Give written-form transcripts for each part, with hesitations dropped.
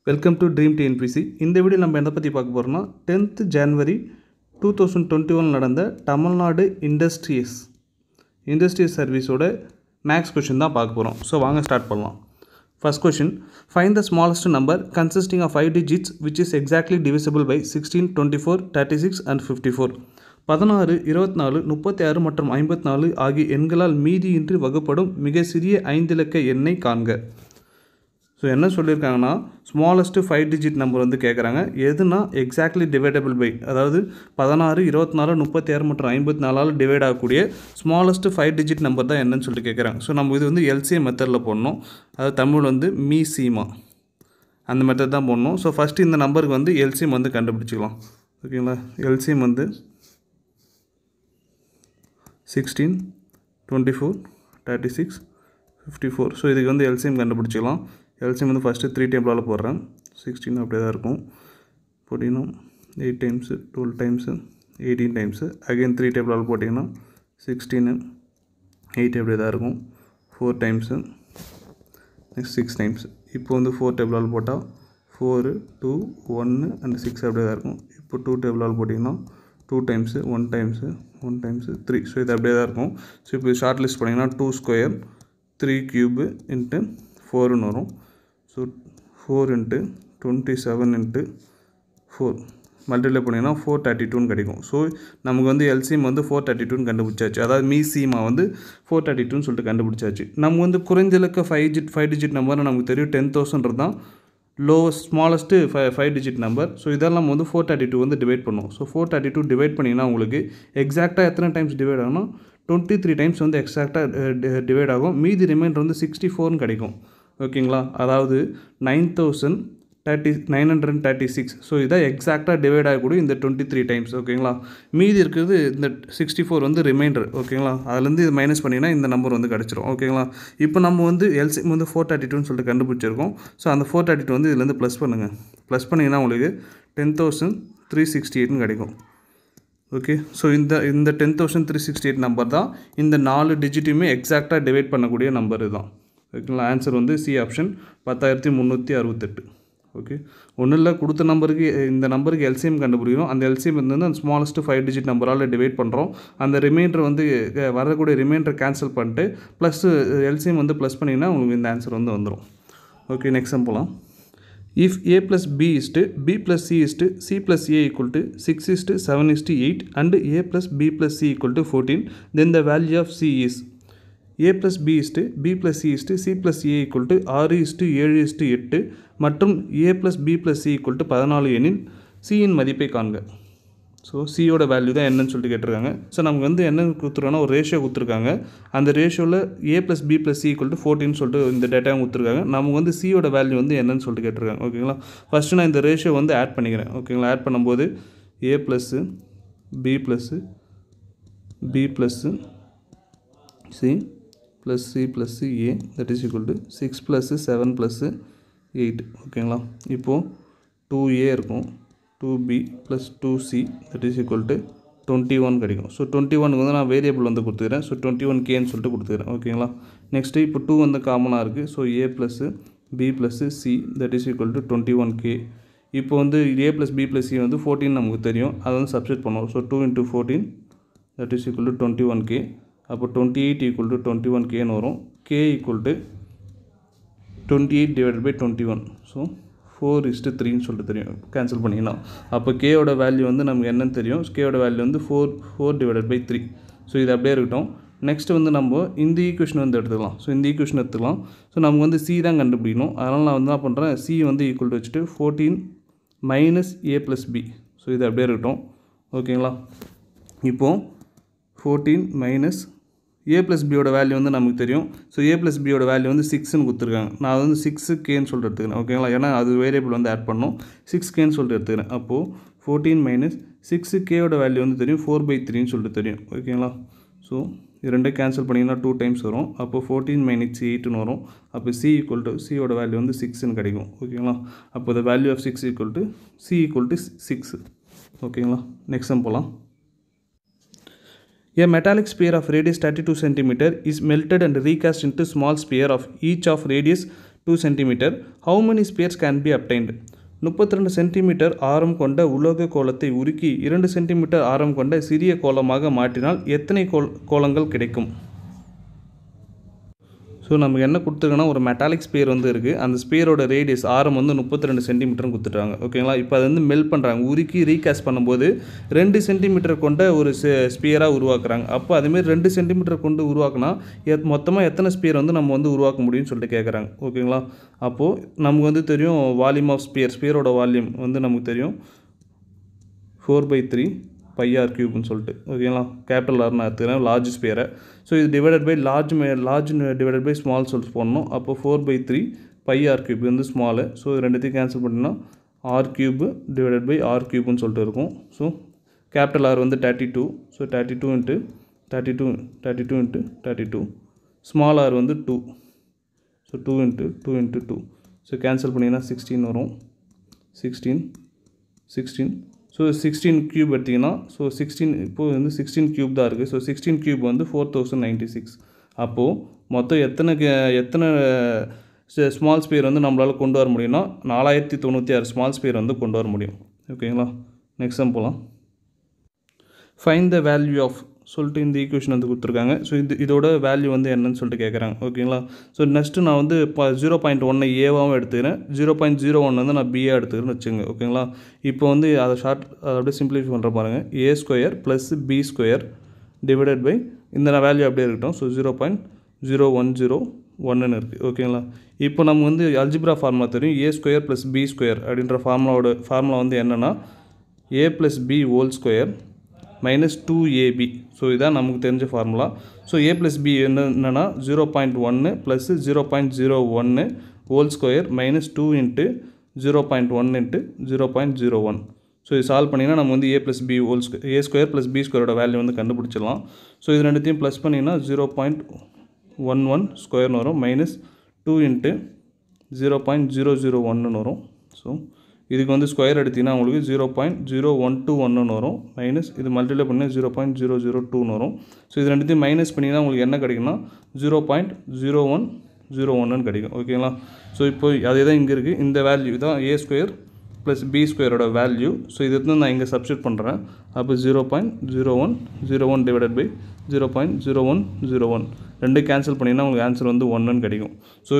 Welcome to dream TNPSC. இந்த video நம்ம எதை பற்றி பார்க்க போகிறோம்னா 10th January 2021 நடந்த தமிழ்நாடு இண்டஸ்ட்ரியஸ் சர்வீஸோட மேக்ஸ் கொஷின் தான் பார்க்க போகிறோம். ஸோ வாங்க ஸ்டார்ட் பண்ணலாம். First question, find the smallest number consisting of 5 digits which is exactly divisible by 16, 24, 36 and 54. 16, 24, 36 மற்றும் 54 ஆகிய எண்களால் மீதியின்றி வகுப்படும் மிக சிறிய 5 இலக்க எண்ணை காண்க. ஸோ என்ன சொல்லியிருக்காங்கன்னா, ஸ்மாலஸ்ட்டு 5 digit நம்பர் வந்து கேட்குறாங்க. எதுனா எக்ஸாக்ட்லி டிவைடபிள் பை, அதாவது 16, 24, 36 மற்றும் 54 டிவைட் ஆகக்கூடிய ஸ்மாலஸ்ட்டு 5 digit நம்பர் தான் என்னன்னு சொல்லிட்டு கேட்குறாங்க. ஸோ நம்ம இது வந்து எல்சிஎம் மெத்தடில் போடணும். அதாவது தமிழ் வந்து மீசீமா அந்த மெத்தட் தான் போடணும். ஸோ ஃபஸ்ட்டு இந்த நம்பருக்கு வந்து எல்சிஎம் வந்து கண்டுபிடிச்சிக்கலாம். ஓகேங்களா? எல்சிஎம் வந்து 16, 24, 36, 54. ஸோ இதுக்கு வந்து எல்சிஎம் கண்டுபிடிச்சிக்கலாம். எல்சிஎம் வந்து ஃபஸ்ட்டு 3 டேபிளால் போடுறேன். 16 அப்படியே தான் இருக்கும். போட்டிங்கன்னா 8 times, 12 times, 18 times. அகைன் 3 டேபிளால் போட்டிங்கன்னா 16, 8 அப்படியே தான் இருக்கும். 4 times, நெக்ஸ்ட் 6 times. இப்போ வந்து 4 டேபிளால் போட்டால் 4, 2, 1 and 6 அப்படியே தான் இருக்கும். இப்போ 2 டேபிளால் போட்டிங்கன்னா 2 times, 1 times, 1 times, 3. ஸோ இது அப்படியே தான் இருக்கும். ஸோ இப்போ ஷார்ட் லிஸ்ட் பண்ணிங்கன்னா 2 square 3 cube into 4ன்னு வரும். ஸோ 4 into 27 into 4 மல்டிப்ளை பண்ணிங்கன்னா 432ன்னு கிடைக்கும். ஸோ நமக்கு வந்து எல்சிஎம் வந்து 432ன்னு கண்டுபிடிச்சாச்சு. அதாவது மீசீமா வந்து 432ன்னு சொல்லிட்டு கண்டுபிடிச்சாச்சு. நம்ம வந்து குறைஞ்ச இலக்க 5 digit நம்பர் நமக்கு தெரியும் 10,000 தான் ஸ்மாலஸ்ட்டு 5 digit நம்பர். ஸோ இதெல்லாம் நம்ம வந்து 432 வந்து டிவைட் பண்ணுவோம். ஸோ 432 டிவைட் பண்ணிங்கன்னா உங்களுக்கு எக்ஸாக்டாக எத்தனை டைம்ஸ் டிவைட் ஆகும்னா 23 டைம்ஸ் வந்து எக்ஸாக்டாக டிவைட் ஆகும். மீதி ரிமைண்டர் வந்து 64ன்னு கிடைக்கும். ஓகேங்களா? அதாவது 9,936. ஸோ இதான் எக்ஸாக்டாக டிவைட் ஆகக்கூடிய இந்த 23 டைம்ஸ். ஓகேங்களா? மீதி இருக்கிறது இந்த 64 வந்து ரிமைண்டர். ஓகேங்களா? அதுலேருந்து இது மைனஸ் பண்ணிங்கன்னா இந்த நம்பர் வந்து கிடச்சிரும். ஓகேங்களா? இப்போ நம்ம வந்து எல்சிஎம் வந்து 432ன்னு சொல்லிட்டு கண்டுபிடிச்சிருக்கோம். ஸோ அந்த 432 வந்து இதுலேருந்து ப்ளஸ் பண்ணுங்கள். ப்ளஸ் பண்ணிங்கன்னா உங்களுக்கு 10,368ன்னு கிடைக்கும். ஓகே. ஸோ இந்த 10,368 நம்பர் தான் இந்த 4 டிஜிட்டையுமே எக்ஸாக்டாக டிவைட் பண்ணக்கூடிய நம்பர் இதுதான். ஓகேங்களா? ஆன்சர் வந்து சி ஆப்ஷன் 10,368. ஓகே. ஒன்றும் இல்லை, கொடுத்த நம்பருக்கு இந்த நம்பருக்கு எல்சிஎம் கண்டுபிடிக்கணும். அந்த எல்சிஎம் வந்து அந்த ஸ்மாலஸ்ட்டு 5 digit நம்பரால் டிவைட் பண்ணுறோம். அந்த ரிமைண்டர் வந்து வரக்கூடிய ரிமைண்டர் கேன்சல் பண்ணிட்டு ப்ளஸ் எல்சிஎம் வந்து ப்ளஸ் பண்ணிங்கன்னா உங்களுக்கு இந்த ஆன்சர் வந்து வந்துடும். ஓகே, நெக்ஸ்ட் போகலாம். If a plus b is to b plus c is to c plus a equal to 6 is to 7 is to 8 and a plus b plus c equal to 14, then the value of c is a plus b is to b plus c is to c plus a equal to 6 is to 7 is to 8 மற்றும் a plus b plus c equal to 14 எனில் c இன் மதிப்பை காண்க. So சியோட value தான் என்னன்னு சொல்லிட்டு கேட்டிருக்காங்க. So நமக்கு வந்து என்ன கொடுத்துருக்காங்கன்னா ஒரு ரேஷியோ கொடுத்துருக்காங்க. அந்த ரேஷியோவில் a plus b plus c equal to 14 சொல்லிட்டு இந்த டேட்டாவும் கொடுத்துருக்காங்க. நமக்கு வந்து சியோட வேல்யூ வந்து என்னன்னு சொல்லிட்டு கேட்டிருக்காங்க. ஓகேங்களா? ஃபஸ்ட்டு நான் இந்த ரேஷியோ வந்து ஆட் பண்ணிக்கிறேன். ஓகேங்களா? ஆட் பண்ணும்போது a plus b plus b plus c plus c plus a that is equal to 6 plus 7 plus 8. ஓகேங்களா? இப்போது 2a இருக்கும், 2b plus 2c that is equal to 21 கிடைக்கும். ஸோ 21 வந்து நான் வேரியபிள் வந்து கொடுத்துக்கிறேன். ஸோ 21kன்னு சொல்லிட்டு கொடுத்துக்கிறேன். ஓகேங்களா? நெக்ஸ்ட்டு இப்போ 2 வந்து காமனாக இருக்குது. So a plus b plus c that is equal to 21k. இப்போ வந்து a plus b plus c வந்து 14 நமக்கு தெரியும். அதை வந்து சப்ஸ்டிட் பண்ணுவோம். So 2 into 14 that is equal to 21k. அப்போ 28 ஈக்குவல் டு 21kன்னு வரும். k equal to 28 divided by 21. So 4:3ன்னு சொல்லிட்டு தெரியும். கேன்சல் பண்ணிங்கன்னா அப்போ கேயோட வேல்யூ வந்து நமக்கு என்னன்னு தெரியும். கேயோட வேல்யூ வந்து 4 டிவைடட் பை 3. ஸோ இது அப்படியே இருக்கட்டும். நெக்ஸ்ட் வந்து நம்ம இந்த ஈக்குவேஷன் வந்து எடுத்துக்கலாம். ஸோ இந்த ஈக்குவேஷன் எடுத்துக்கலாம். ஸோ நமக்கு வந்து சி தான் கண்டுபிடிக்கணும். அதனால் நான் வந்து என்ன பண்ணுறேன், சி வந்து ஈக்குவல் டு வச்சுட்டு 14 minus a plus b. So இது அப்படியே இருக்கட்டும். ஓகேங்களா? இப்போது 14 மைனஸ் a ப்ளஸ் பியோட வேல்யூ வந்து நமக்கு தெரியும். ஸோ a ப்ளஸ் பியோட வேல்யூ வந்து 6ன்னு கொடுத்துருக்காங்க. நான் வந்து 6kன்னு சொல்லிட்டு எடுத்துக்கிறேன். ஓகேங்களா? ஏன்னா அது வேரியபிள் வந்து ஆட் பண்ணோம். 6kன்னு சொல்லிட்டு எடுத்துக்கிறேன். அப்போது 14 மைனஸ் 6kயோட வேல்யூ வந்து தெரியும் 4/3ன்னு சொல்லிட்டு தெரியும். ஓகேங்களா? ஸோ இது ரெண்டே கேன்சல் பண்ணிங்கன்னா 2 டைம்ஸ் வரும். அப்போ 14 மைனஸ் 8ன்னு வரும். அப்போ c ஈக்குவல் டு சியோட வேல்யூ வந்து 6ன்னு கிடைக்கும். ஓகேங்களா? அப்போ the value of 6 equal to c equal to 6. ஓகேங்களா? நெக்ஸ்ட் போகலாம். A metallic sphere of radius 32 cm is melted and recast into small sphere of each of radius 2 cm. How many spares can be obtained? 32 centimetre ஆரம் கொண்ட உலோக கோலத்தை உருக்கி 2 centimetre ஆரம் கொண்ட சிறிய கோலமாக மாற்றினால் எத்தனை கோலங்கள் கிடைக்கும்? ஸோ நமக்கு என்ன கொடுத்துருக்கோன்னா ஒரு மெட்டாலிக் ஸ்பியர் வந்து இருக்குது. அந்த ஸ்பியரோட ரேடியஸ் ஆரம் வந்து 32 சென்டிமீட்டர்னு கொடுத்துட்டாங்க. ஓகேங்களா? இப்போ அது வந்து மெல்ட் பண்ணுறாங்க, உருக்கி ரீகாஸ்ட் பண்ணும்போது 2 சென்டிமீட்டர் கொண்ட ஒரு ஸ்பியராக உருவாக்குறாங்க. அப்போ அதுமாரி 2 சென்டிமீட்டர் கொண்டு உருவாக்குனா மொத்தமாக எத்தனை ஸ்பியர் வந்து நம்ம வந்து உருவாக்க முடியும்னு சொல்லிட்டு கேட்குறாங்க. ஓகேங்களா? அப்போது நமக்கு வந்து தெரியும் வால்யூம் ஆஃப் ஸ்பியரோட வால்யூம் வந்து நமக்கு தெரியும் 4/3 πr கியூப்னு சொல்லிட்டு. ஓகேங்களா? கேபிட்டல் ஆர்னு எடுத்துக்கிறேன் லார்ஜ் ஸ்பியரை. ஸோ இது divided by large divided by small சொல்லிட்டு போடணும். அப்போ 4/3 πr கியூப் வந்து ஸ்மாலு. ஸோ இது ரெண்டுத்தையும் கேன்சல் பண்ணினா r cube divided by r கியூப்னு சொல்லிட்டு இருக்கும். ஸோ கேபிட்டல் ஆர் வந்து 32. ஸோ 32 × 32 × 32. ஸ்மால் ஆர் வந்து 2. ஸோ 2 × 2 × 2. ஸோ கேன்சல் பண்ணிங்கன்னா 16 வரும். 16. ஸோ 16 கியூப் எடுத்திங்கன்னா ஸோ 16 இப்போது வந்து 16 கியூப் தான் இருக்குது. ஸோ 16 கியூப் வந்து 4096. அப்போது மொத்தம் எத்தனை ஸ்மால் ஸ்பியர் வந்து நம்மளால் கொண்டு வர முடியும்னா 4096 ஸ்மால் ஸ்பியர் வந்து கொண்டு வர முடியும். ஓகேங்களா? நெக்ஸ்ட் சம் போகலாம். ஃபைண்ட் த வேல்யூ ஆஃப் சொல்லிட்டு இந்த ஈக்குவேஷன் வந்து கொடுத்துருக்காங்க. ஸோ இதோட வேல்யூ வந்து என்னன்னு சொல்லிட்டு கேட்குறாங்க. ஓகேங்களா? ஸோ நெக்ஸ்ட்டு நான் வந்து 0.1 ஏவாகவும் எடுத்துக்கிறேன், 0.01 வந்து நான் பிஏ எடுத்துக்கிறேன்னு வச்சுங்க. ஓகேங்களா? இப்போ வந்து அதை அப்படியே சிம்பிளிஃபை பண்ணுற பாருங்கள். a² + b² டிவைடட் பை இந்த வேல்யூ அப்படியே இருக்கட்டும். ஸோ 0.0101 இருக்குது. ஓகேங்களா? இப்போ நம்ம வந்து அல்ஜிப்ரா ஃபார்முலா தெரியும், a² + b² அப்படின்ற ஃபார்முலா வந்து என்னென்னா a + b ஹோல்² minus 2ab. So இதான் நமக்கு தெரிஞ்ச ஃபார்முலா. ஸோ a + b என்னென்னா 0.1 + 0.01 ஹோல்² minus 2 × 0.1 × 0.01. ஸோ இது சால்வ் பண்ணிங்கன்னா நம்ம வந்து a + b a² + b² value வந்து கண்டுபிடிச்சிடலாம். ஸோ இது ரெண்டுத்தையும் ப்ளஸ் பண்ணிங்கன்னா 0.11² வரும், மைனஸ் 2 × 0.001 வரும். ஸோ இதுக்கு வந்து ஸ்கொயர் எடுத்திங்கன்னா உங்களுக்கு 0.0121 வரும், மைனஸ் இது மல்டிப்ளை பண்ணி 0.002 வரும். ஸோ இது ரெண்டுத்தையும் மைனஸ் பண்ணிங்கன்னா உங்களுக்கு என்ன கிடைக்குன்னா 0.0101 கிடைக்கும். ஓகேங்களா? ஸோ இப்போ அதே தான் இங்கே இருக்குது. இந்த வேல்யூ தான் a² + b² வேல்யூ. ஸோ இது வந்து நான் இங்கே சப்ஸ்டியூட் பண்ணுறேன். அப்போ 0.0101 டிவைடட் பை 0.0101 ரெண்டு கேன்சல் பண்ணிங்கன்னா உங்களுக்கு ஆன்சர் வந்து 1 கிடைக்கும். ஸோ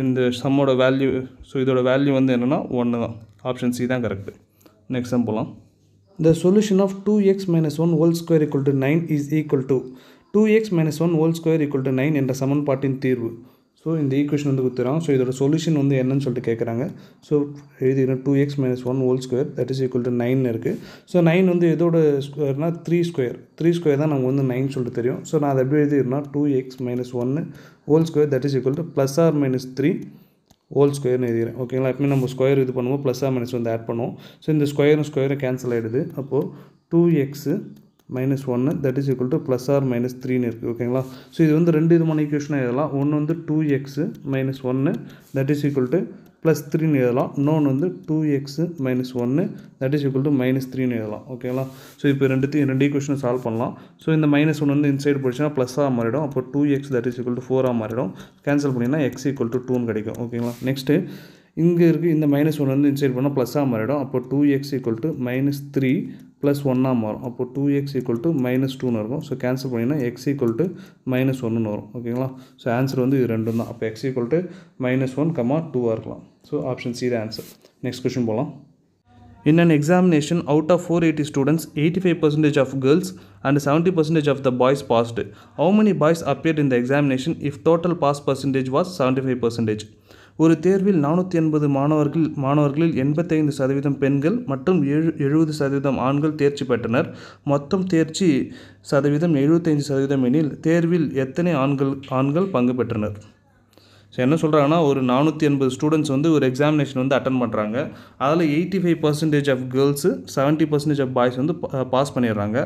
இந்த சம்மோட வேல்யூ, ஸோ இதோட வேல்யூ வந்து என்னென்னா 1 தான். ஆப்ஷன் சி தான் கரெக்டு. நெக்ஸ்ட் சம் போகலாம். The solution of 2x - 1 whole square = 9 is equal to 2x - 1 whole square = 9 என்ற சமன்பாட்டின் தீர்வு. ஸோ இந்த ஈக்குவேஷன் வந்து கொடுத்துறாங்க. ஸோ இதோட சொல்யூஷன் வந்து என்னன்னு சொல்லிட்டு கேட்குறாங்க. ஸோ எழுதிக்கிறேன் 2x - 1 whole square that is equal to 9 இருக்குது. ஸோ 9 வந்து எதோட ஸ்கொயர்னா 3² தான் நமக்கு வந்து 9 சொல்லிட்டு தெரியும். ஸோ நான் அதை எப்படி எழுதிக்கிறேன்னா 2x - 1 whole square that is equal to +or - 3 whole ஸ்கொயர்னு எழுதிக்கிறேன். ஓகேங்களா? எப்பவுமே நம்ம ஸ்கொயர் இது பண்ணுவோம், ப்ளஸ் ஆர் மைனஸ் வந்து ஆட் பண்ணுவோம். ஸோ இந்த ஸ்கொயரும் கேன்சல் ஆகிடுது. அப்போது 2x - 1 that is equal to +or - 3ன்னு இருக்குது. ஓகேங்களா? ஸோ இது வந்து ரெண்டு விதமான ஈக்குவேஷனாக எழுதலாம். ஒன்று வந்து 2x - 1 that is equal to +3ன்னு எழுதலாம். இன்னொன்று வந்து 2x - 1 that is equal to -3ன்னு எழுதலாம். ஓகேங்களா? ஸோ இப்போ ரெண்டு ஈக்குவேஷனை சால்வ் பண்ணலாம். ஸோ இந்த -1 வந்து இன்சைடு போயிடுச்சுன்னா ப்ளஸ்ஸாக மாறிடும். அப்போ 2x that is equal to 4 மாறிடும். கேன்சல் பண்ணிங்கன்னா x = 2ன்னு கிடைக்கும். ஓகேங்களா? நெக்ஸ்ட்டு இங்கே இருக்குது இந்த -1 வந்து இன்சைட் பண்ணால் ப்ளஸ்ஸாக மாறிடும். அப்போ 2x = -3 + 1 மாறும். அப்போ 2x = -2ன்னு இருக்கும். ஸோ கேன்சல் பண்ணிங்கன்னா x = -1ன்னு வரும். ஓகேங்களா? ஸோ ஆன்சர் வந்து இது ரெண்டும் தான். அப்போ x = -1, 2 இருக்கலாம். ஸோ ஆப்ஷன் சி தான் ஆன்சர். நெக்ஸ்ட் கொஸ்டின் போகலாம். In an examination, out of 480 students, 85% of girls and 70% of the boys passed. How many boys appeared in the examination if total pass percentage was 75%? ஒரு தேர்வில் 480 மாணவர்களில் 85% பெண்கள் மற்றும் 70% ஆண்கள் தேர்ச்சி பெற்றனர். மொத்தம் தேர்ச்சி சதவீதம் 75% எனில் தேர்வில் எத்தனை ஆண்கள் பங்கு பெற்றனர்? ஸோ என்ன சொல்கிறாங்கன்னா, ஒரு 480 ஸ்டூடெண்ட்ஸ் வந்து ஒரு எக்ஸாமினேஷன் வந்து அட்டன் பண்ணுறாங்க. அதில் 85% ஆஃப் கேர்ள்ஸு 70% ஆஃப் பாய்ஸ் வந்து பாஸ் பண்ணிடுறாங்க.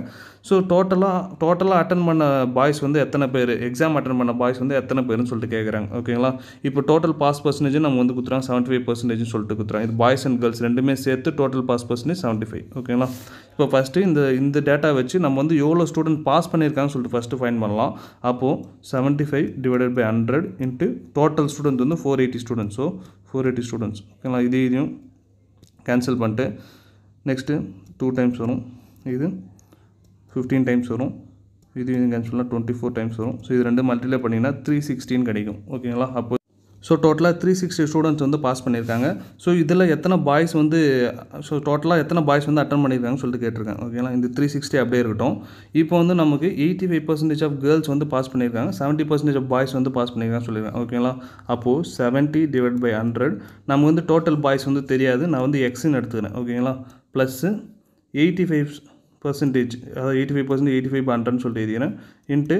ஸோ டோட்டலாக அட்டன் பண்ண பாய்ஸ் வந்து எத்தனை பேர், எக்ஸாம் அட்டன் பண்ண பாய்ஸ் வந்து எத்தனை பேர்னு சொல்லிட்டு கேட்குறாங்க. ஓகேங்களா? இப்போ டோட்டல் பாஸ் பர்சன்டேஜ் நம்ம வந்து கொடுத்துறாங்க 75% சொல்லிட்டு கொடுத்துறாங்க. இது பாய்ஸ் அண்ட் கேர்ள்ஸ் ரெண்டுமே சேர்த்து டோட்டல் பாஸ் பர்சன்டேஜ் 75. ஓகேங்களா? இப்போ ஃபஸ்ட்டு இந்த டேட்டா வச்சு நம்ம வந்து எவ்வளோ ஸ்டூடெண்ட் பாஸ் பண்ணியிருக்காங்கன்னு சொல்லிட்டு ஃபஸ்ட்டு ஃபைண்ட் பண்ணலாம். அப்போது 75 divided by 100 into total student வந்து 480 ஸ்டூடெண்ட்ஸ். ஸோ 480 ஸ்டூடெண்ட்ஸ் ஓகேங்களா. இதையும் கேன்சல் பண்ணிட்டு நெக்ஸ்ட்டு 2 டைம்ஸ் வரும், இது 15 டைம்ஸ் வரும், இது கேன்சல் பண்ணால் 24 டைம்ஸ் வரும். ஸோ இது ரெண்டு மல்டிப்ளை பண்ணிங்கன்னா 316 கிடைக்கும் ஓகேங்களா. அப்போ ஸோ டோட்டலாக 360 ஸ்டூடெண்ட்ஸ் வந்து பாஸ் பண்ணியிருக்காங்க. ஸோ இதில் எத்தனை பாய்ஸ் வந்து டோட்டலாக எத்தனை பாய்ஸ் வந்து அட்டன் பண்ணியிருக்காங்கன்னு சொல்லிட்டு கேட்டிருக்காங்க ஓகேங்களா. இந்த 360 அப்படியே இருக்கட்டும். இப்போ வந்து நமக்கு 85% ஆஃப் கேர்ள்ஸ் வந்து பாஸ் பண்ணியிருக்காங்க, 70% ஆஃப் பாய்ஸ் வந்து பாஸ் பண்ணியிருக்காங்கன்னு சொல்லியிருக்காங்க ஓகேங்களா. அப்போது 70 டிவைட் பை 100 நம்ம வந்து டோட்டல் பாய்ஸ் வந்து தெரியாது, நான் வந்து எக்ஸ்ன்னு எடுத்துக்கிறேன் ஓகேங்களா. ப்ளஸ்ஸு 85%, அதாவது 85% 85 by 100ன்னு சொல்லிட்டு எழுதிக்கிறேன் இன்ட்டு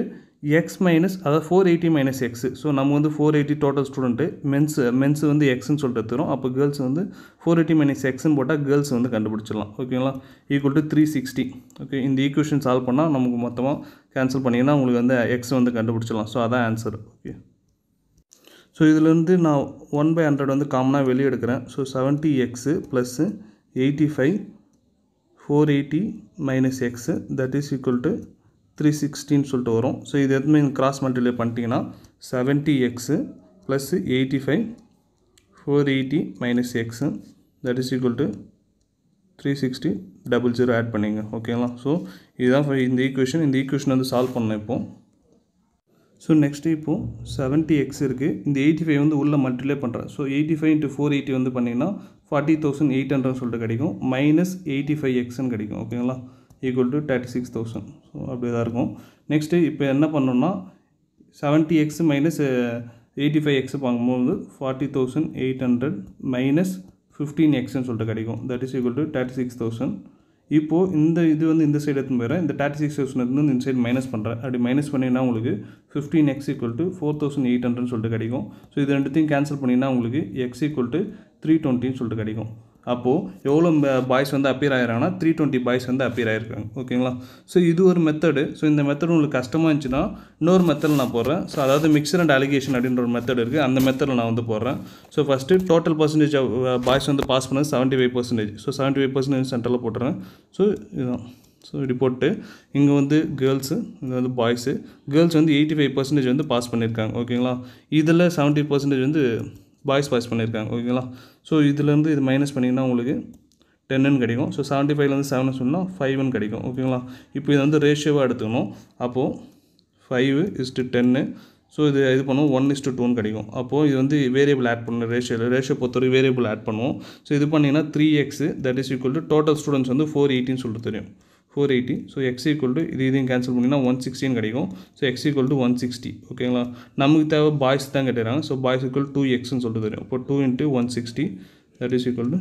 எக்ஸ் மைனஸ், அதாவது 480 மைனஸ் எக்ஸு. ஸோ நம்ம வந்து 480 டோட்டல் ஸ்டூடெண்ட்டு, மென்ஸ் வந்து எக்ஸ்ன்னு சொல்லிட்டு எடுத்துக்கிறோம். அப்போ கேர்ள்ஸ் வந்து 480 மைனஸ் எக்ஸ்ன்னு போட்டால் கேர்ள்ஸ் வந்து கண்டுபிடிச்சிடலாம் ஓகேங்களா. Equal to 360. ஓகே, இந்த ஈக்குவேஷன் சால்வ் பண்ணால் நமக்கு மொத்தமாக கேன்சல் பண்ணிங்கன்னா உங்களுக்கு வந்து எக்ஸ் வந்து கண்டுபிடிச்சிடலாம். ஸோ அதான் ஆன்சர் ஓகே. ஸோ இதிலேருந்து நான் 1/100 வந்து காமனாக வெளியே எடுக்கிறேன். So 70x plus 85 480 minus x that is equal to 316 சொல்லிட்டு வரும். ஸோ இது எதுவுமே கிராஸ் மல்டிப்ளை பண்ணிட்டீங்கன்னா 70x plus 85 480 minus x that is equal to 360 00 add பண்ணிங்க ஓகேங்களா. ஸோ இதுதான் இந்த ஈக்குவேஷன் வந்து சால்வ் பண்ணேன் இப்போது. ஸோ நெக்ஸ்ட்டு இப்போது 70x இருக்குது, இந்த 85 வந்து உள்ளே மல்டிப்ளை பண்ணுறேன். ஸோ 85 × 480 வந்து பண்ணிங்கன்னா 40,800 சொல்லிட்டு கிடைக்கும், மைனஸ் 85xன்னு கிடைக்கும் ஓகேங்களா. Equal to 36,000. ஸோ அப்படி தான் இருக்கும். நெக்ஸ்ட்டு இப்போ என்ன பண்ணணும்னா 70x மைனஸ் 85x பார்க்கும்போது 40,800 மைனஸ் 15xன்னு சொல்லிட்டு கிடைக்கும், தட் இஸ் ஈக்குவல் டு 36,000. இப்போது இது வந்து இந்த சைடு எடுத்துன்னு போயிடுறேன், இந்த 36,000 வந்து இந்த சைடு மைனஸ் பண்ணுறேன். அப்படி மைனஸ் பண்ணிங்கன்னா உங்களுக்கு 15x ஈக்குவல் டு 4,800 சொல்லிட்டு கிடைக்கும். ஸோ இது ரெண்டுத்தையும் கேன்சல் பண்ணிங்கன்னா உங்களுக்கு x ஈக்குவல் டு 320 சொல்லிட்டு கிடைக்கும். அப்போது எவ்வளோ பாய்ஸ் வந்து அப்பியர் ஆகிறாங்கன்னா 320 பாய்ஸ் வந்து அப்பியர் ஆகிருக்காங்க ஓகேங்களா. ஸோ இது ஒரு மெத்தடு. ஸோ இந்த மெத்தட் உங்களுக்கு கஷ்டமாக இருந்துச்சுன்னா இன்னொரு மெத்தடில் நான் போடுறேன். ஸோ அதாவது மிக்சர் அண்ட் அலிகேஷன் அப்படின்ற ஒரு மெத்தட் இருக்குது, அந்த மெத்தடில் நான் வந்து போடுறேன். So first total percentage boys வந்து பாஸ் பண்ணது 75%. ஸோ 75% சென்டரில் போட்டுறேன். ஸோ இதுதான். ஸோ இப்படி போட்டு இங்கே வந்து கேர்ள்ஸு, இங்கே வந்து பாய்ஸு. கேர்ள்ஸ் வந்து 85% வந்து பாஸ் பண்ணியிருக்காங்க ஓகேங்களா. இதில் 70% வந்து பாய்ஸ் பாஸ் பண்ணியிருக்காங்க ஓகேங்களா. ஸோ இதுலேருந்து இது மைனஸ் பண்ணிங்கன்னா உங்களுக்கு 10ன்னு கிடைக்கும். ஸோ 75லேருந்து 7 சொன்னால் 5ன்னு கிடைக்கும் ஓகேங்களா. இப்போ இது வந்து ரேஷியோவாக எடுத்துக்கணும். அப்போது 5:10. ஸோ இது பண்ணுவோம் 1:2ன்னு கிடைக்கும். அப்போது இது வந்து வேரியபிள் ஆட் பண்ணணும், ரேஷியோ பொறுத்தவரை வேரியபிள் ஆட் பண்ணுவோம். ஸோ இது பண்ணிங்கன்னா 3x that is equal to total students வந்து 480 சொல்லிட்டு தெரியும், 480. ஸோ எக்ஸ் ஈக்குவல் டு இதையும் கேன்சல் பண்ணிங்கன்னா 116 கிடைக்கும். ஸோ எக்ஸ் ஈக்குவல் டு 160 ஓகேங்களா. நமக்கு தேவை பாய்ஸ் தான் கேட்டுறாங்க. ஸோ பாய்ஸ் ஈக்குவல் 2xன்னு சொல்லிட்டு தெரியும். இப்போ 2 × 160 that is equal to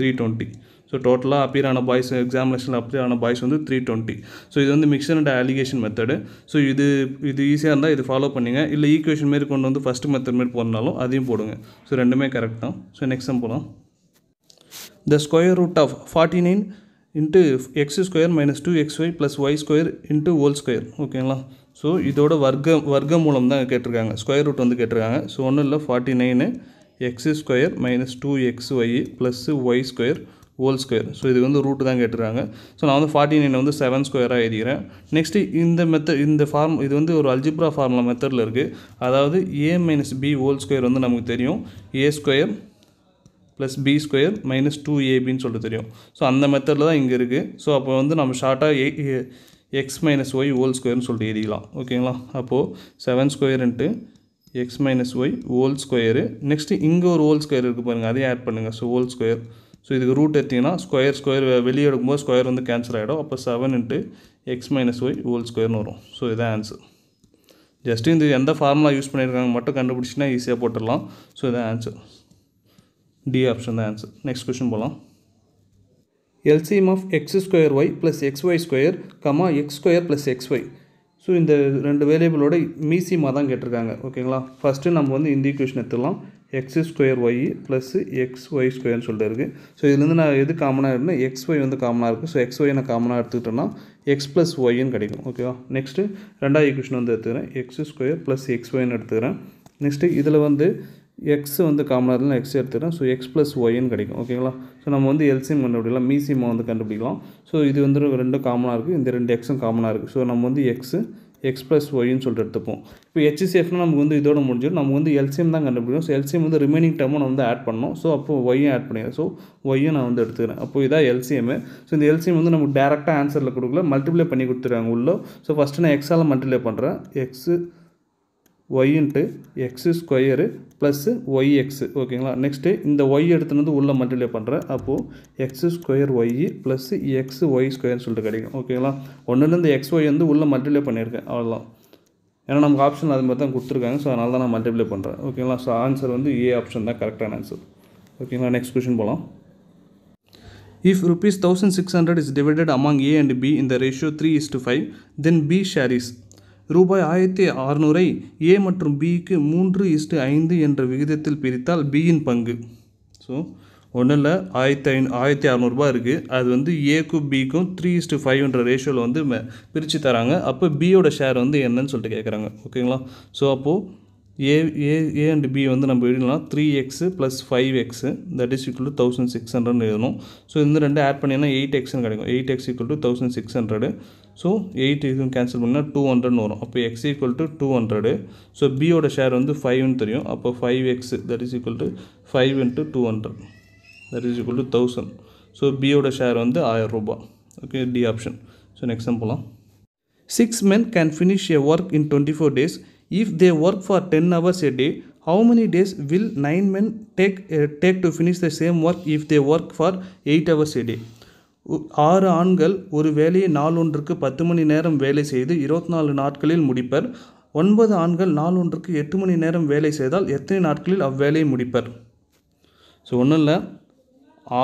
320. So டோட்டலாக அப்பியர் ஆன பாய்ஸ், எக்ஸாமினேஷனில் அப்பியர் ஆன பாய்ஸ் வந்து 320. ஸோ இது வந்து mixer and allegation method. So இது ஈஸியாக இருந்தால் இது ஃபாலோ பண்ணிங்க. இல்லை ஈக்குவேஷன் மாரி கொண்டு வந்து ஃபஸ்ட்டு மெத்தட் மாரி போடனாலும் அதையும் போடுங்க. ஸோ ரெண்டுமே கரெக்ட் தான். ஸோ நெக்ஸ்ட் சம் போகலாம். The square root of 49 into x square minus 2xy plus y square into whole square ஓகேங்களா. ஸோ இதோட வர்க்க மூலம் தான் கேட்டிருக்காங்க, ஸ்கொயர் ரூட் வந்து கேட்டிருக்காங்க. ஸோ ஒன்றும் இல்லை, 49 x square minus 2xy plus y square whole square. So இது வந்து ரூட்டு தான் கேட்டிருக்காங்க. ஸோ நான் வந்து 49 வந்து 7 ஸ்கொயராக எழுதிக்கிறேன். நெக்ஸ்ட்டு இந்த ஃபார்ம் இது வந்து ஒரு அல்ஜிப்ரா ஃபார்முலா மெத்தடில் இருக்குது. அதாவது a minus b whole square வந்து நமக்கு தெரியும், a square plus b square minus 2ab சொல்லிட்டு தெரியும். ஸோ அந்த மெத்தடில் தான் இங்கே இருக்குது. ஸோ அப்போ வந்து நம்ம ஷார்ட்டாக எக்ஸ் மைனஸ் ஒய் ஹோல் ஸ்கொயர்னு சொல்லிட்டு எழுதிக்கலாம் ஓகேங்களா. அப்போது 7 square into x minus y whole square. Next இங்கே ஒரு ஹோல் ஸ்கொயர் இருக்குது பாருங்கள், அதையும் ஆட் பண்ணுங்கள். So whole square. ஸோ இதுக்கு ரூட் எடுத்திங்கன்னா ஸ்கொயர் வெளியே எடுக்கும்போது ஸ்கொயர் வந்து கேன்சல் ஆகிடும். அப்போ 7 into x minus y whole ஸ்கொயர்னு வரும். ஸோ இதான் ஆன்சர். ஜஸ்ட்டு இந்த எந்த ஃபார்முலா யூஸ் பண்ணியிருக்காங்க மட்டும் கண்டுபிடிச்சின்னா ஈஸியாக போட்டுடலாம். ஸோ இதான் ஆன்சர். டி ஆப்ஷன் தான் ஆன்சர். நெக்ஸ்ட் கொஸ்டின் போகலாம். LCM of x square y plus x y square x square plus x y. So இந்த ரெண்டு வேரியபிளோட மீசியமாக தான் கேட்டிருக்காங்க ஓகேங்களா. ஃபஸ்ட்டு நம்ம வந்து இந்த ஈக்குவேஷன் எடுத்துக்கலாம், x square y plus x y ஸ்கொயர்னு சொல்லிட்டு இருக்குது. ஸோ இதுலேருந்து நான் எது காமனாக இருக்குன்னா எக்ஸ்ஒய் வந்து காமனாக இருக்குது. ஸோ எக்ஸ்ஒய் நான் காமனாக எடுத்துக்கிட்டோன்னா எக்ஸ் ப்ளஸ் ஒய்ன்னு கிடைக்கும் ஓகேவா. நெக்ஸ்ட்டு ரெண்டாவது ஈக்குவேஷன் வந்து எடுத்துக்கிறேன், எக்ஸ் ஸ்கொயர் ப்ளஸ் எக்ஸ்ஒய்ன்னு எடுத்துக்கிறேன். நெக்ஸ்ட்டு இதில் வந்து எக்ஸ் வந்து காமனாக இருந்தால் எக்ஸ் எடுத்துக்கிறேன். ஸோ எக்ஸ் ப்ளஸ் ஒய்ன்னு கிடைக்கும். ஓகேங்களா? ஸோ நம்ம வந்து எல்சிஎம் கண்டுபிடிக்கலாம், மீசிஎம் வந்து கண்டுபிடிக்கலாம். ஸோ இது வந்து ரெண்டும் காமனாக இருக்குது, இந்த ரெண்டு எக்ஸும் காமனாக இருக்குது. ஸோ நம்ம வந்து எக்ஸ் ப்ளஸ் ஒய்ன்னு சொல்லிட்டு எடுத்துப்போம். இப்போ ஹெச்சிசிஎஃப்னா நமக்கு வந்து இதோட முடிஞ்சிடும். நம்ம வந்து எல்சிஎம் தான் கண்டுபிடிக்கும். ஸோ எல்சிஎம் வந்து ரிமைனிங் டேர்மும் நான் வந்து ஆட் பண்ணணும். ஸோ அப்போ ஒய்யும் ஆட் பண்ணிடுறேன். ஸோ ஒய்யும் நான் வந்து எடுத்துக்கிறேன். அப்போ இதான் எல்சிஎம். ஸோ இந்த எல்சிஎம் வந்து நமக்கு டேரெக்டாக ஆன்சரில் கொடுக்கல, மல்டிப்ளை பண்ணி கொடுத்துருக்காங்க உள்ள. ஸோ ஃபஸ்ட்டு நான் எக்ஸால் மல்டிப்ளை பண்ணுறேன். X y into x square plus y x. ஓகேங்களா? நெக்ஸ்ட்டு இந்த ஒய் எடுத்துன்னு வந்து உள்ளே மல்டிப்ளை பண்ணுறேன். அப்போது x square y plus x y ஸ்கொயர்னு சொல்லிட்டு கிடைக்கும். ஓகேங்களா? ஒன்றுலேருந்து எக்ஸ் ஒய் வந்து உள்ளே மல்டிப்ளை பண்ணியிருக்கேன், அவ்வளோதான். ஏன்னா நமக்கு ஆப்ஷன் அது மாதிரி தான் கொடுத்துருக்காங்க. ஸோ அதனால தான் நான் மல்டிப்ளை பண்ணுறேன். ஓகேங்களா? ஸோ ஆன்சர் வந்து ஏ ஆப்ஷன் தான் கரெக்டான ஆன்சர். ஓகேங்களா? நெக்ஸ்ட் கொஷின் போகலாம். If rupees 1600 is divided among A and B in the ratio 3:5, then B share is ரூபாய் 1600 ஏ மற்றும் பிக்கு 3:5 என்ற விகிதத்தில் பிரித்தால் பியின் பங்கு. ஸோ ஒன்றும் இல்லை, 1600 இருக்குது. அது வந்து ஏக்கும் பிக்கும் 3:5 ரேஷியோவில் வந்து பிரித்து தராங்க. அப்போ பியோட ஷேர் வந்து என்னன்னு சொல்லிட்டு கேட்குறாங்க. ஓகேங்களா? ஸோ அப்போது ஏ அண்ட் பி வந்து நம்ம எழுதலாம் 3x + 5x that is equal to 1600 எழுதணும். ஸோ இந்த ரெண்டு ஆட் பண்ணினா 8xன்னு கிடைக்கும். 8x = 1600. ஸோ 8 இதுவும் கேன்சல் பண்ணால் 200ன்னு வரும். அப்போ x = 200. ஸோ பியோட ஷேர் வந்து 5ன்னு தெரியும். அப்போ 5x that is equal to 5 × 200 that is equal to 1000. So பியோட ஷேர் வந்து 1000 ரூபாய். Okay, D option. So next போகலாம். 6 men can finish a work in 24 days. If they work for 10 hours a day, how many days will 9 men take to finish the same work if they work for 8 hours a day? 6 ஆண்கள் ஒரு வேலையை நாளொன்றுக்கு 10 மணி நேரம் வேலை செய்து 24 நாட்களில் முடிப்பர். 9 ஆண்கள் நாளொன்றுக்கு 8 மணி நேரம் வேலை செய்தால் எத்தனை நாட்களில் அவ்வேலையை முடிப்பர்? ஸோ ஒன்றும் இல்லை,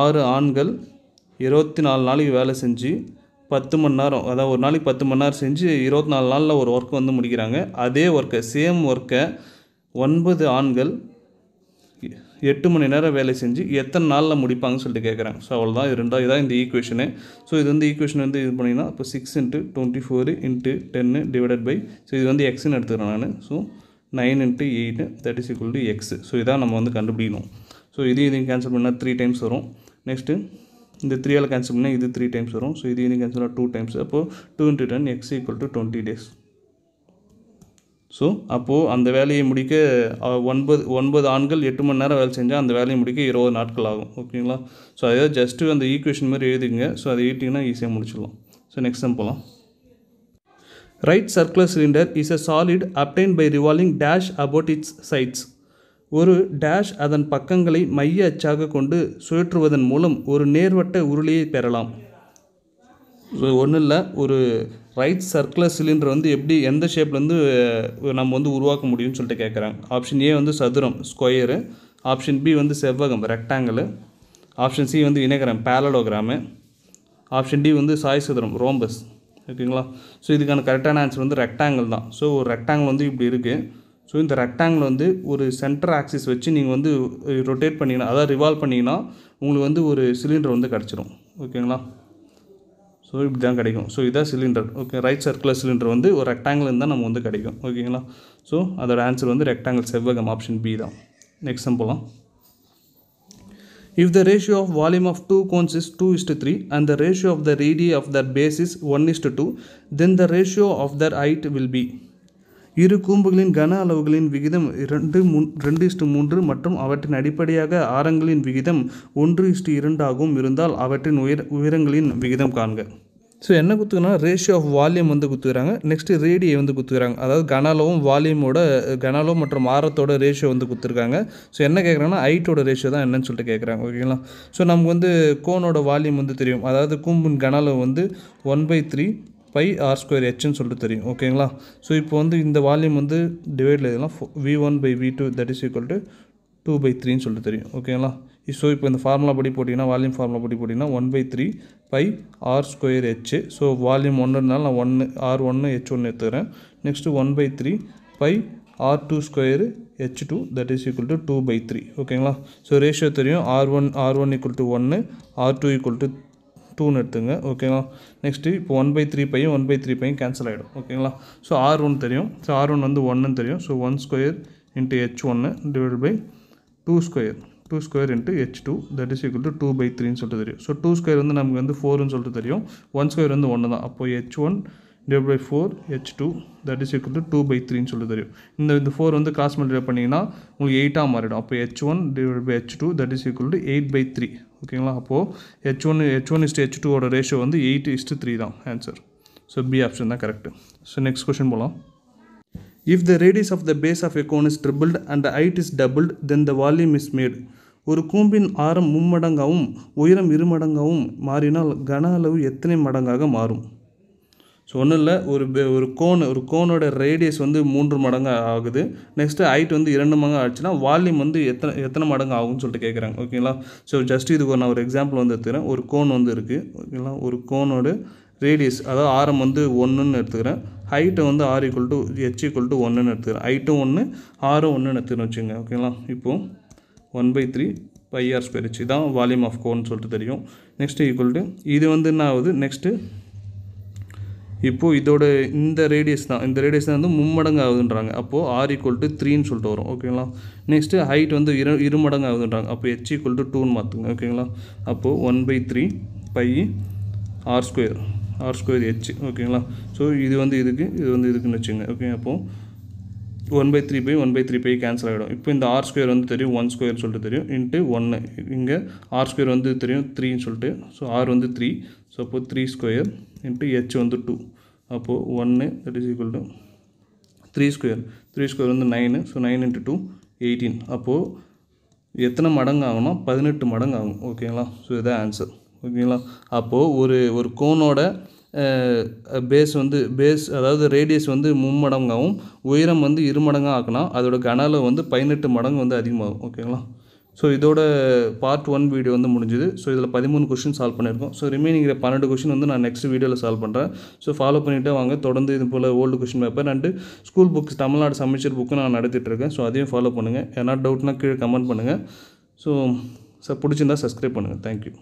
6 ஆண்கள் 24 நாளைக்கு வேலை செஞ்சு 10 மணி நேரம், அதாவது ஒரு நாளைக்கு 10 மணி நேரம் செஞ்சு 24 நாளில் ஒரு ஒர்க் வந்து முடிக்கிறாங்க. அதே ஒர்க்கை, சேம் ஒர்க்கை 9 ஆண்கள் 8 மணி நேரம் வேலை செஞ்சு எத்தனை நாளில் முடிப்பாங்கன்னு சொல்லிட்டு கேட்குறாங்க. ஸோ அவ்வளோதான். இதான் இந்த ஈக்குவேஷனு. ஸோ இது வந்து ஈக்குவேஷன் வந்து இது பண்ணிங்கன்னா இப்போ 6 × 24 × 10 டிவைடட் பை, ஸோ இது வந்து எக்ஸ்ன்னு எடுத்துக்கிறேன் நான். So 9 × 8 that is equal to X. So இதான் நம்ம வந்து கண்டுபிடிக்கணும். ஸோ இதையும் கேன்சல் பண்ணால் 3 டைம்ஸ் வரும். நெக்ஸ்ட்டு இந்த 3ஆல் கேன்சல் பண்ணால் இது 3 டைம்ஸ் வரும். ஸோ இதையும் கேன்சல் பண்ணால் 2 டைம்ஸ். அப்போது 2 × 10 x = 20 days. ஸோ அப்போது அந்த வேலையை முடிக்க 9 ஆண்கள் 8 மணி நேரம் வேலை செஞ்சால் அந்த வேலையை முடிக்க 20 நாட்கள் ஆகும். ஓகேங்களா? ஸோ அதாவது ஜஸ்ட்டு அந்த ஈக்குவேஷன் மாதிரி எழுதிங்க. ஸோ அதை எழுதிங்கன்னா ஈஸியாக முடிச்சிடலாம். ஸோ நெக்ஸ்ட் டைம் போகலாம். Right circular cylinder is a solid obtained by revolving dash about its sides. ஒரு டேஷ் அதன் பக்கங்களை மைய அச்சாக கொண்டு சுழற்றுவதன் மூலம் ஒரு நேர்வட்ட உருளையை பெறலாம். ஸோ ஒன்றும் இல்லை, ஒரு ரைட் சர்க்குலர் சிலிண்டர் வந்து எப்படி எந்த ஷேப்லேருந்து நம்ம வந்து உருவாக்க முடியும்னு சொல்லிட்டு கேட்குறாங்க. ஆப்ஷன் ஏ வந்து சதுரம், ஸ்கொயரு. ஆப்ஷன் பி வந்து செவ்வகம், ரெக்டாங்கிள். ஆப்ஷன் சி வந்து இணைகரம், பேரலோகிராமு. ஆப்ஷன் டி வந்து சாய் சதுரம், ரோம்பஸ். ஓகேங்களா? ஸோ இதுக்கான கரெக்டான ஆன்சர் வந்து ரெக்டாங்கிள் தான். ஸோ ஒரு ரெக்டாங்கிள் வந்து இப்படி இருக்குது. ஸோ இந்த ரெக்டாங்கிள் வந்து ஒரு சென்டர் ஆக்சிஸ் வச்சு நீங்கள் வந்து ரொட்டேட் பண்ணிங்கன்னா, அதாவது ரிவால்வ் பண்ணிங்கன்னா உங்களுக்கு வந்து ஒரு சிலிண்டர் வந்து கிடச்சிரும். ஓகேங்களா? ஸோ இப்படி தான் கிடைக்கும். ஸோ இதான் cylinder. Okay, right circular cylinder வந்து ஒரு ரெக்டாங்கிள் இருந்தால் நம்ம வந்து கிடைக்கும். ஓகேங்களா? ஸோ அதோட ஆன்சர் வந்து ரெக்டாங்கிள், செவ்வகம், ஆப்ஷன் பி தான். நெக்ஸ்ட் போகலாம். If the ratio of volume of two cones is 2:3 and the ratio of the radii of their base is 1:2, then the ratio of their height will be. இரு கூம்புகளின் கன அளவுகளின் விகிதம் 2:3 மற்றும் அவற்றின் அடிப்படையாக ஆரங்களின் விகிதம் 1:2 ஆகவும் இருந்தால் அவற்றின் உயரங்களின் விகிதம் காண்க. ஸோ என்ன கொடுத்துக்கன்னா ரேஷியோ ஆஃப் வால்யூம் வந்து கொடுத்துக்கிறாங்க. நெக்ஸ்ட்டு ரேடியை வந்து கொடுத்துக்கிறாங்க. அதாவது கன அளவும் கன அளவு மற்றும் ஆரத்தோட ரேஷியோ வந்து கொடுத்துருக்காங்க. ஸோ என்ன கேட்குறாங்கன்னா ஹைட்டோட ரேஷியோ தான் என்னன்னு சொல்லிட்டு கேட்குறாங்க. ஓகேங்களா? ஸோ நமக்கு வந்து கோனோட வால்யூம் வந்து தெரியும். அதாவது கூம்பின் கன அளவு வந்து 1/3 πr²h சொல்லிட்டு தெரியும். ஓகேங்களா? ஸோ இப்போ வந்து இந்த வால்யூம் வந்து டிவைடில் இதெல்லாம் v1/v2 that is equal to 2/3 சொல்லிட்டு தெரியும். ஓகேங்களா? ஸோ இப்போ இந்த ஃபார்முலா படி போட்டிங்கன்னா, வால்யூம் ஃபார்முலா படி போட்டிங்கன்னா 1/3 πr²h. ஸோ வால்யூம் 1னால நான் 1 r1 h1 எடுத்துக்கிறேன். Next 1/3 πr2² h2 that is equal to 2/3. ஓகேங்களா? ஸோ ரேஷியோ தெரியும். r1 = 1, r2 = 2ன்னு எடுத்துங்க. ஓகேங்களா? நெக்ஸ்ட்டு இப்போ 1/3 பையும் 1/3 பையும் கேன்சல் ஆகிடும். ஓகேங்களா? ஸோ r1 தெரியும். ஸோ r1 வந்து 1ன்னு தெரியும். So 1² × h1 divide by 2 square into h2 that is equal to 2/3 ன்னு சொல்லிட்டு தெரியும். ஸோ 2 ஸ்கொயர் வந்து நமக்கு வந்து 4ன்னு சொல்லிட்டு தெரியும். 1 ஸ்கொயர் வந்து 1 தான். அப்போ h1 divided by 4 h2 that is equal to 2/3 ன்னு சொல்லிட்டு தெரியும். இந்த 4 வந்து கிராஸ் மல்டிப்ளை பண்ணிங்கன்னா உங்களுக்கு 8 மாறிடும். அப்போ h1 divided by h2 that is equal to 8/3. ஓகேங்களா? அப்போது h1:h2 ஓட ரேஷியோ வந்து 8:3 தான் ஆன்சர். ஸோ பி ஆப்ஷன் தான் கரெக்டு. ஸோ நெக்ஸ்ட் கொஷின் போகலாம். If the radius of the base of a cone is tripled and the height is doubled, then the volume is made. ஒரு கூம்பின் ஆரம் மும்மடங்காகவும் உயரம் இருமடங்காகவும் மாறினால் கன அளவு எத்தனை மடங்காக மாறும்? ஸோ ஒன்றும் இல்லை, ஒரு கோனோட ரேடியஸ் வந்து 3 மடங்கு ஆகுது. நெக்ஸ்ட்டு ஹைட் வந்து 2 மடங்கு ஆச்சுன்னா வால்யூம் வந்து எத்தனை மடங்கு ஆகும்னு சொல்லிட்டு கேட்குறாங்க. ஓகேங்களா? ஸோ ஜஸ்ட் இதுக்கு நான் ஒரு எக்ஸாம்பிள் வந்து எடுத்துக்கிறேன். ஒரு கோன் வந்து இருக்குது. ஓகேங்களா? ஒரு கோனோட ரேடியஸ் அதாவது ஆரம் வந்து 1ன்னு எடுத்துக்கிறேன். ஹைட்டை வந்து r = h = 1ன்னு எடுத்துக்கிறேன். ஹைட்டும் 1 ஆரும் 1ன்னு எடுத்துக்கிறேன் வச்சுங்க. ஓகேங்களா? இப்போது 1/3 πr²h இதான் வால்யூம் ஆஃப் கோன்னு சொல்லிட்டு தெரியும். நெக்ஸ்ட்டு ஈக்குவல் இது வந்து என்ன ஆகுது, நெக்ஸ்ட்டு இப்போது இதோட இந்த ரேடியஸ் தான் வந்து மும்மடங்கு ஆகுதுன்றாங்க. அப்போது r = 3ன்னு சொல்லிட்டு வரும். ஓகேங்களா? நெக்ஸ்ட்டு ஹைட் வந்து இருமடங்கு ஆகுதுன்றாங்க. அப்போ h = 2ன்னு மாற்றுங்க. ஓகேங்களா? அப்போது 1/3 πr²h. ஓகேங்களா? ஸோ இது வந்து இதுக்குன்னு வச்சுங்க. ஓகே, அப்போது 1/3 கேன்சல் ஆகிடும். இப்போ இந்த r² வந்து தெரியும் 1² சொல்லிட்டு தெரியும் இன்ட்டு 1. இங்கே r² வந்து தெரியும் 3ன்னு சொல்லிட்டு. ஸோ r வந்து 3. ஸோ அப்போது 3² இன்ட்டு h வந்து 2. அப்போது 1 that is equal to 3² வந்து 9. ஸோ 9 × 2 18. அப்போது எத்தனை மடங்கு ஆகும்னா 18 மடங்கு ஆகும். ஓகேங்களா? ஸோ இதுதான் ஆன்சர். ஓகேங்களா? அப்போது ஒரு கோனோட பேஸ் அதாவது ரேடியஸ் வந்து மும்மடங்காகவும் உயரம் வந்து இருமடங்காக ஆக்கினா அதோட கன அளவு வந்து 18 மடங்கு வந்து அதிகமாகும். ஓகேங்களா? ஸோ இதோட பார்ட் 1 வீடியோ வந்து முடிஞ்சுது. ஸோ இதில் 13 கொஷின் சால்வ் பண்ணியிருக்கோம். ஸோ ரிமைனிங் 12 கொஷின் வந்து நான் நெக்ஸ்ட் வீடியோவில் சால்வ் பண்ணுறேன். ஸோ ஃபாலோ பண்ணிவிட்டு வாங்க. தொடர்ந்து இது போல் old question paper and school books Tamil Nadu சமச்சீர் புக்கு நான் நடத்திட்டுருக்கேன். ஸோ அதையும் ஃபாலோ பண்ணுங்கள். ஏன்னா டவுட்னா கீழே கமெண்ட் பண்ணுங்கள். ஸோ பிடிச்சிருந்தா சப்ஸ்கிரைப் பண்ணுங்கள். தேங்க்யூ.